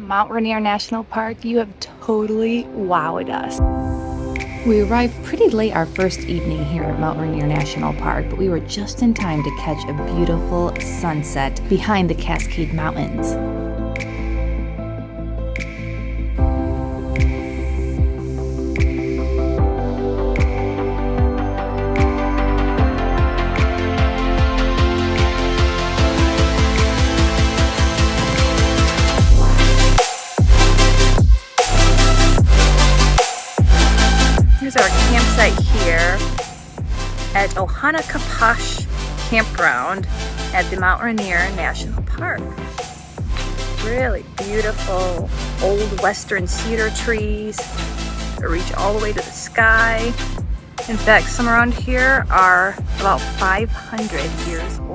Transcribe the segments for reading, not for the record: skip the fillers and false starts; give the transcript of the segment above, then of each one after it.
Mount Rainier National Park, you have totally wowed us. We arrived pretty late our first evening here at Mount Rainier National Park, but we were just in time to catch a beautiful sunset behind the Cascade Mountains. Here's our campsite here at Ohanakaposh Campground at the Mount Rainier National Park. Really beautiful old western cedar trees that reach all the way to the sky. In fact, some around here are about 500 years old.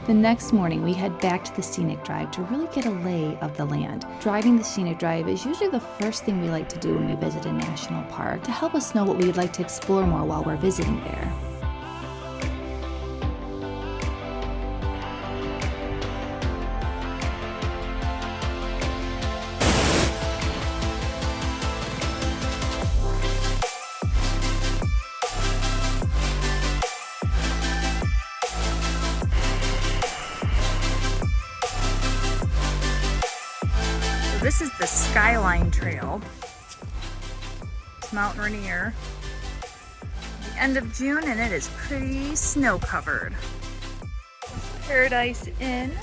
The next morning, we head back to the Scenic Drive to really get a lay of the land. Driving the Scenic Drive is usually the first thing we like to do when we visit a national park to help us know what we would like to explore more while we're visiting there. This is the Skyline Trail. It's Mount Rainier. The end of June and it is pretty snow covered. Paradise Inn,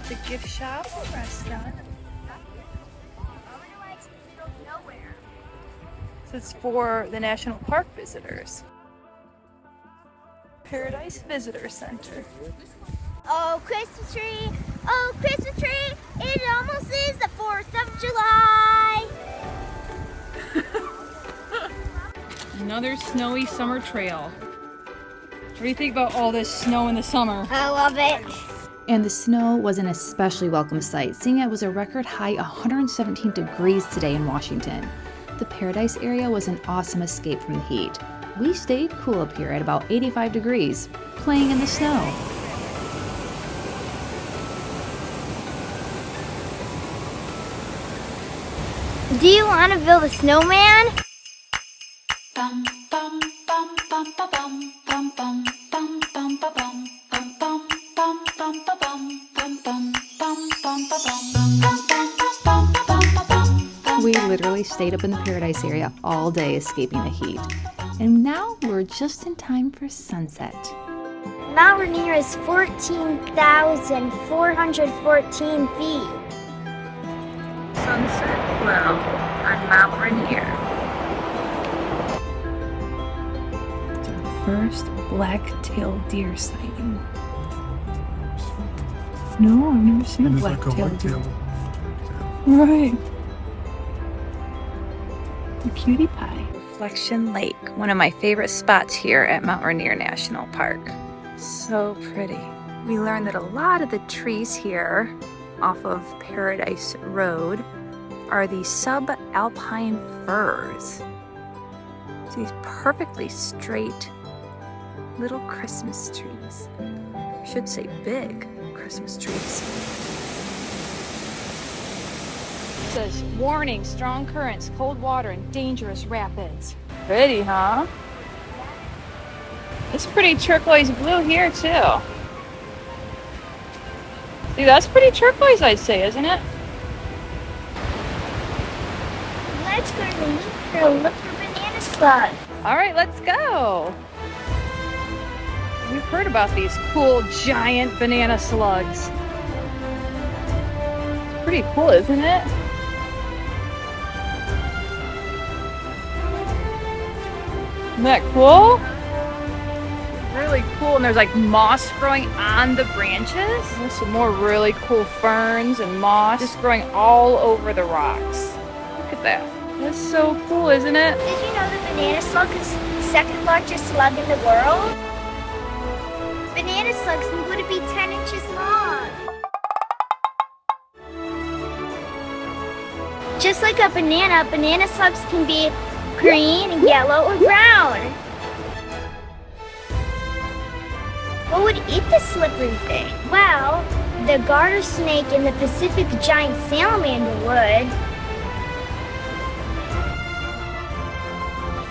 the gift shop, restaurant. So it's for the National Park visitors. Paradise Visitor Center. Oh, Christmas tree! Oh, Christmas tree! It almost is the 4th of July! Another snowy summer trail. What do you think about all this snow in the summer? I love it. And the snow was an especially welcome sight, seeing it was a record high 117 degrees today in Washington. The Paradise area was an awesome escape from the heat. We stayed cool up here at about 85 degrees, playing in the snow. Do you want to build a snowman? We literally stayed up in the Paradise area all day escaping the heat. And now we're just in time for sunset. Mount Rainier is 14,414 feet. Sunset Glow on Mount Rainier. It's our first black-tailed deer sighting. No, I've never seen a black-tailed deer. Right. The cutie pie. Reflection Lake, one of my favorite spots here at Mount Rainier National Park. So pretty. We learned that a lot of the trees here off of Paradise Road are these subalpine firs. So these perfectly straight little Christmas trees. I should say big Christmas trees. It says, warning, strong currents, cold water, and dangerous rapids. Pretty, huh? It's pretty turquoise blue here too. See, that's pretty turquoise, I'd say, isn't it? Let's go to the meat trail. Look for banana slugs. All right, let's go. We've heard about these cool giant banana slugs. It's pretty cool, isn't it? Isn't that cool? Really cool, and there's like moss growing on the branches. There's some more really cool ferns and moss just growing all over the rocks. Look at that. That's so cool, isn't it? Did you know the banana slug is the second largest slug in the world? Banana slugs would be 10 inches long. Just like a banana slugs can be green, yellow, or brown. What would eat the slippery thing? Well, the garter snake and the Pacific giant salamander would.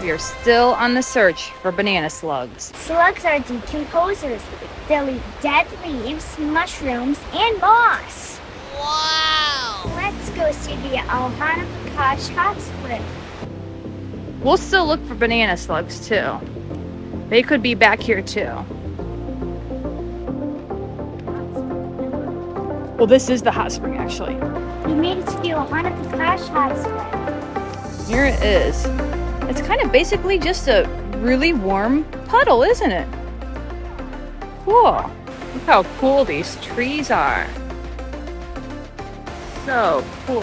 We are still on the search for banana slugs. Slugs are decomposers. They'll eat dead leaves, mushrooms, and moss. Wow! Let's go see the Ohanapecosh hot spring. We'll still look for banana slugs too. They could be back here too. Well, this is the hot spring actually. We made it to the Ohanapecosh hot spring. Here it is. It's kind of basically just a really warm puddle, isn't it? Cool. Look how cool these trees are. So cool.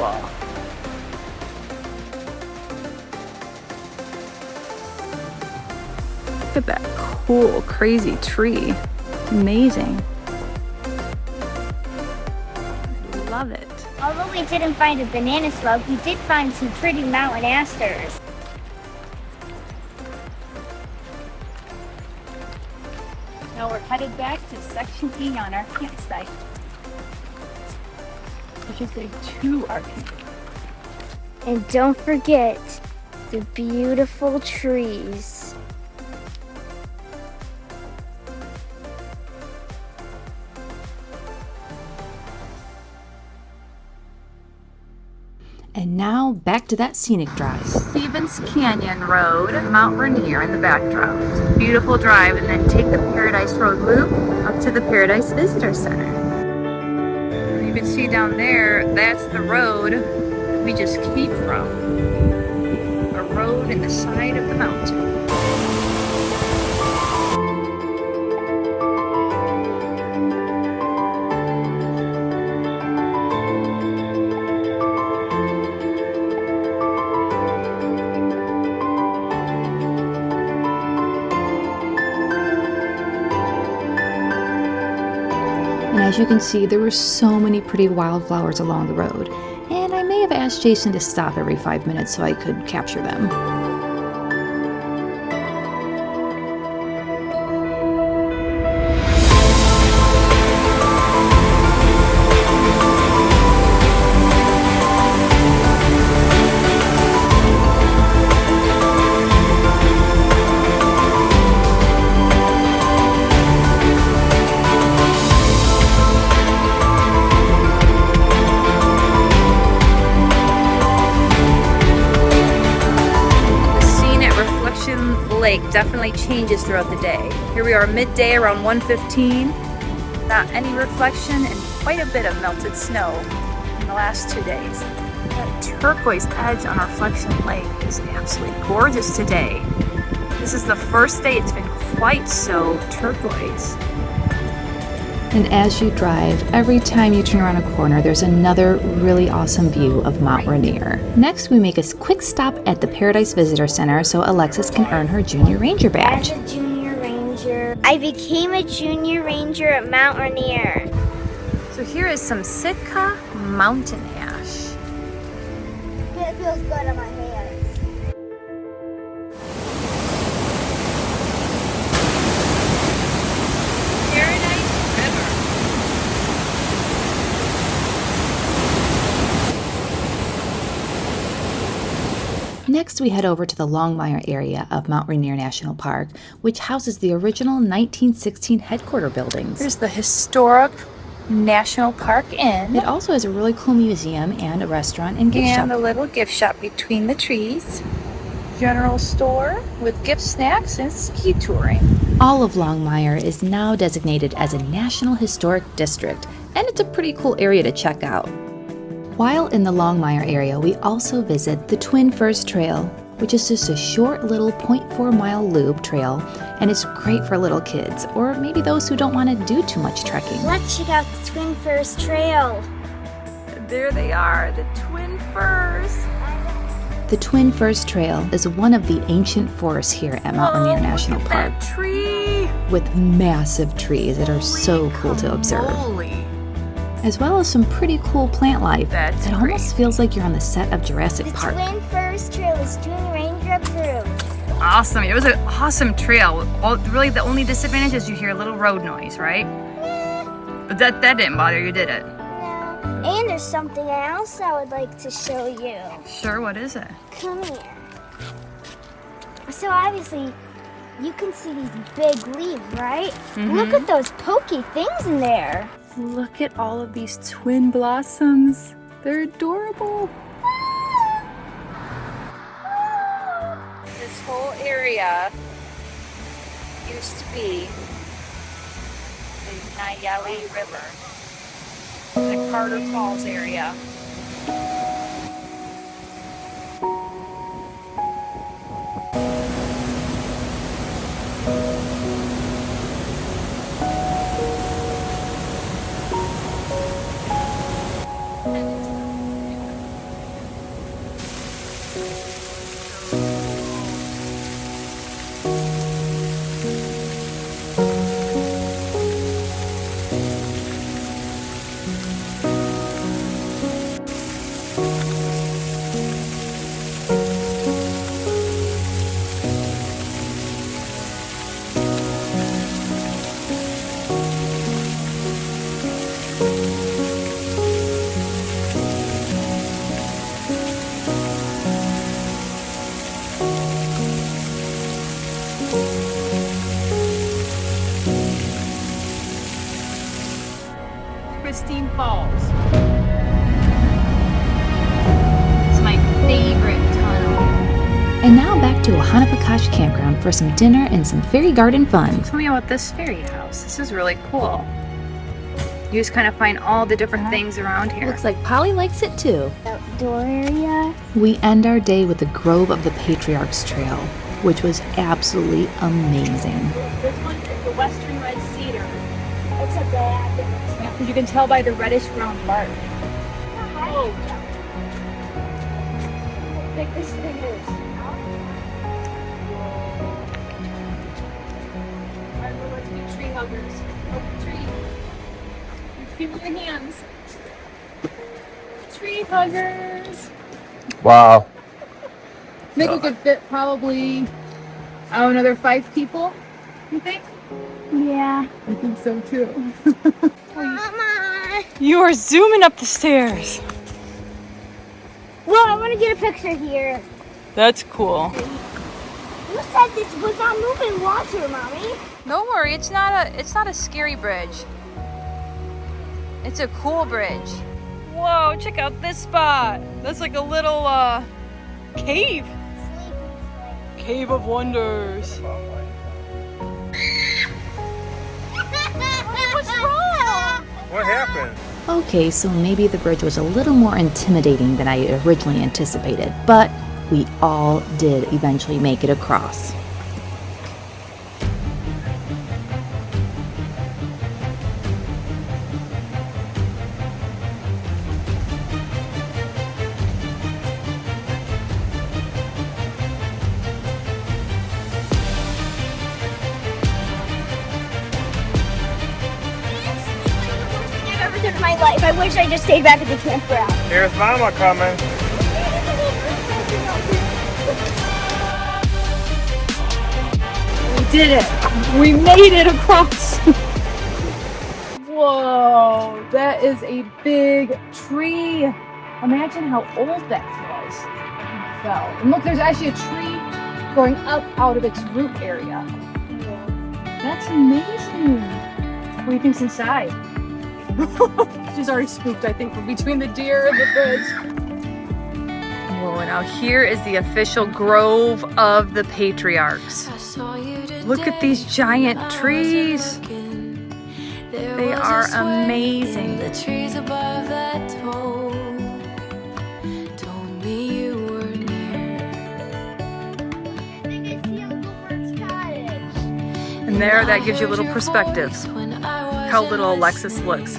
Look at that cool, crazy tree. Amazing. I love it. Although we didn't find a banana slug, we did find some pretty mountain asters. Now we're headed back to Section E on our campsite. I should say to our campsite. And don't forget the beautiful trees. And now back to that scenic drive. Stevens Canyon Road, Mount Rainier in the backdrop. It's a beautiful drive, and then take the Paradise Road loop up to the Paradise Visitor Center. You can see down there, that's the road we just came from. A road in the side of the mountain. And as you can see, there were so many pretty wildflowers along the road, and I may have asked Jason to stop every 5 minutes so I could capture them. Lake definitely changes throughout the day. Here we are midday around 1:15. Not any reflection and quite a bit of melted snow in the last 2 days. That turquoise edge on Reflection Lake is absolutely gorgeous today. This is the first day it's been quite so turquoise. And as you drive, every time you turn around a corner, there's another really awesome view of Mount Rainier. Next, we make a quick stop at the Paradise Visitor Center so Alexis can earn her Junior Ranger badge. As a Junior Ranger, I became a Junior Ranger at Mount Rainier. So here is some Sitka mountain ash. It feels good on my hands. Next, we head over to the Longmire area of Mount Rainier National Park, which houses the original 1916 headquarter buildings. Here's the historic National Park Inn. It also has a really cool museum and a restaurant and gift shop. And a little gift shop between the trees. General store with gift snacks and ski touring. All of Longmire is now designated as a National Historic District, and it's a pretty cool area to check out. While in the Longmire area, we also visit the Twin Firs Trail, which is just a short little 0.4-mile loop trail, and it's great for little kids, or maybe those who don't want to do too much trekking. Let's check out the Twin Firs Trail. There they are, the Twin Firs. The Twin Firs Trail is one of the ancient forests here at Mount Rainier National Park, that tree with massive trees that are so cool to observe, as well as some pretty cool plant life. It almost feels like you're on the set of Jurassic Park. The Twin Firs Trail is Junior Ranger approved. Awesome. It was an awesome trail. Really, the only disadvantage is you hear a little road noise, right? But that didn't bother you, did it? No. And there's something else I would like to show you. Sure, what is it? Come here. So obviously, you can see these big leaves, right? Look at those pokey things in there. Look at all of these twin blossoms. They're adorable. This whole area used to be the Nayeli River, the Carter Falls area. Falls. It's my favorite tunnel. And now back to Ohanapecosh Campground for some dinner and some fairy garden fun. Tell me about this fairy house. This is really cool. You just kind of find all the different things around here. Looks like Polly likes it too. Outdoor area. We end our day with the Grove of the Patriarchs Trail, which was absolutely amazing. This one is the Western Redcedar. It's a bad. You can tell by the reddish brown bark. How big this thing is. Alright, let's do tree huggers. Open tree. Give me your hands. Tree huggers. Wow. I think we could fit probably, another 5 people, you think? Yeah. I think so too. Mama. You are zooming up the stairs. Well, I want to get a picture here. That's cool. You said this was not moving water, Mommy. Don't worry, it's not a scary bridge. It's a cool bridge. Whoa, check out this spot. That's like a little cave. Cave of Wonders. What's wrong? What happened? Okay, so maybe the bridge was a little more intimidating than I originally anticipated, but we all did eventually make it across. I've ever done in my life. I wish I just stayed back at the campground. Here's Mama coming. We did it. We made it across. Whoa, that is a big tree. Imagine how old that was. Fell. And look, there's actually a tree going up out of its root area. That's amazing. What do you think's inside? She's already spooked, I think, from between the deer and the bridge. Whoa, now here is the official Grove of the Patriarchs. Look at these giant trees. They are amazing. The trees above that told me you were near. I think I see Uncle Bert's cottage. And there, that gives you a little perspective. How little Alexis looks.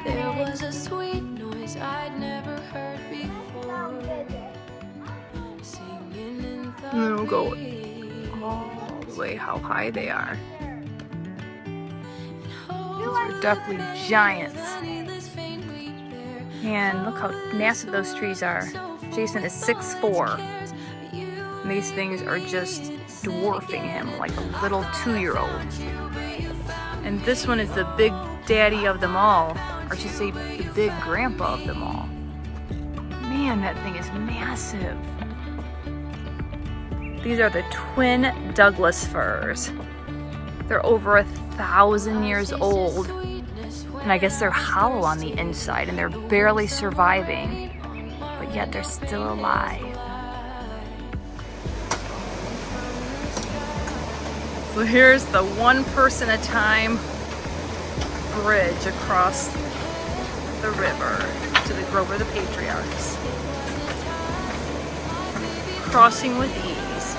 There was a sweet noise I'd never heard before. Singing in the And then we'll go all the way how high they are. These are definitely giants. And look how massive those trees are. Jason is 6'4". And these things are just dwarfing him like a little 2-year-old. And this one is the big daddy of them all, or I should say the big grandpa of them all. Man, that thing is massive. These are the twin Douglas firs. They're over 1,000 years old, and I guess they're hollow on the inside and they're barely surviving, but yet they're still alive. So here's the one person at a time bridge across the river to the Grove of the Patriarchs. Crossing with ease.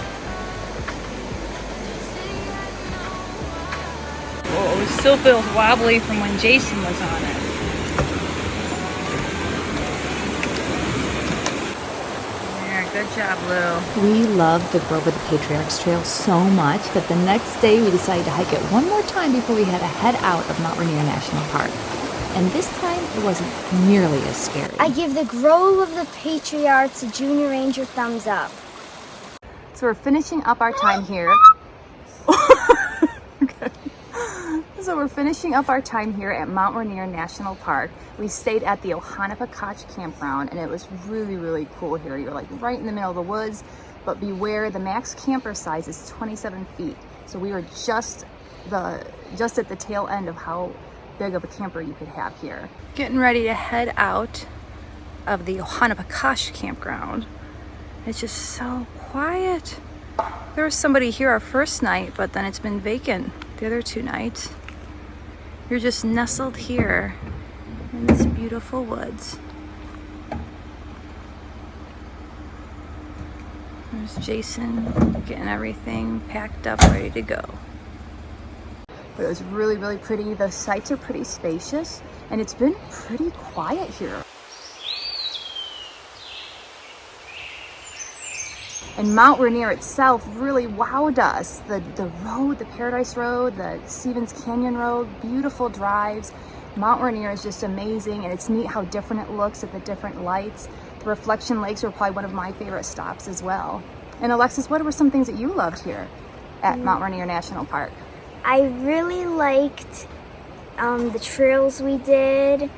Whoa, it still feels wobbly from when Jason was on it. Yeah, good job, Lou. We loved the Grove of the Patriarchs Trail so much that the next day we decided to hike it one more time before we had to head out of Mount Rainier National Park. And this time it wasn't nearly as scary. I give the Grove of the Patriarchs a Junior Ranger thumbs up. So we're finishing up our time here. Okay. So we're finishing up our time here at Mount Rainier National Park. We stayed at the Ohanapecosh Campground, and it was really, really cool here. You're like right in the middle of the woods, but beware, the max camper size is 27 feet. So we were just at the tail end of how big of a camper you could have here. Getting ready to head out of the Ohanapecosh Campground. It's just so quiet. There was somebody here our first night, but then it's been vacant the other 2 nights. You're just nestled here in this beautiful woods. There's Jason getting everything packed up, ready to go. But it was really, really pretty. The sites are pretty spacious, and it's been pretty quiet here. And Mount Rainier itself really wowed us. The road, the Paradise Road, the Stevens Canyon Road, beautiful drives. Mount Rainier is just amazing, and it's neat how different it looks at the different lights. The reflection lakes were probably one of my favorite stops as well. And Alexis, what were some things that you loved here at Mount Rainier National Park? I really liked the trails we did,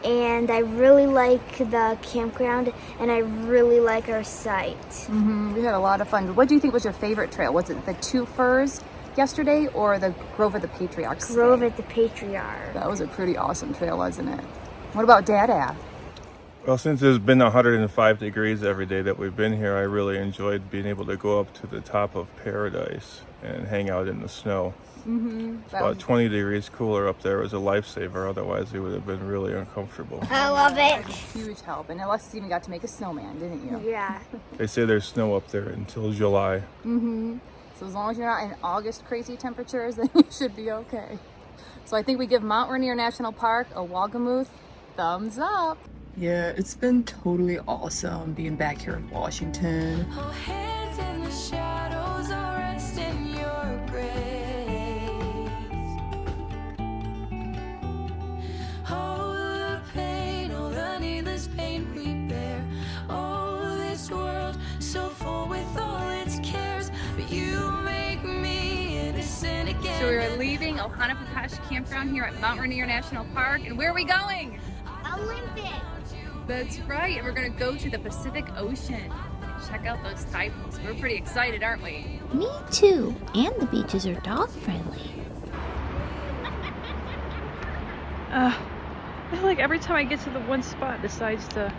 and I really like the campground, and I really like our site. We had a lot of fun. What do you think was your favorite trail? Was it the 2 firs yesterday or the Grove of the Patriarchs? Grove of the Patriarchs. That was a pretty awesome trail, wasn't it? What about Dada? Well, since it's been 105 degrees every day that we've been here, I really enjoyed being able to go up to the top of Paradise and hang out in the snow. About 20 degrees cooler up there was a lifesaver. Otherwise, it would have been really uncomfortable. I love it. Huge help. And Alexis even got to make a snowman, didn't you? Yeah. They say there's snow up there until July. So as long as you're not in August crazy temperatures, then you should be okay. So I think we give Mount Rainier National Park a Wagamuth thumbs up. Yeah, it's been totally awesome being back here in Washington. Oh, hands in the shadows are rest in your grace. Oh, the pain, oh, the needless pain we bear. Oh, this world so full with all its cares, but you make me innocent again. So we're leaving Ohanapecosh Campground here at Mount Rainier National Park. And where are we going? Olympic. That's right. And we're going to go to the Pacific Ocean and check out those tide pools. We're pretty excited, aren't we? Me too. And the beaches are dog friendly. I feel like every time I get to the one spot, it decides to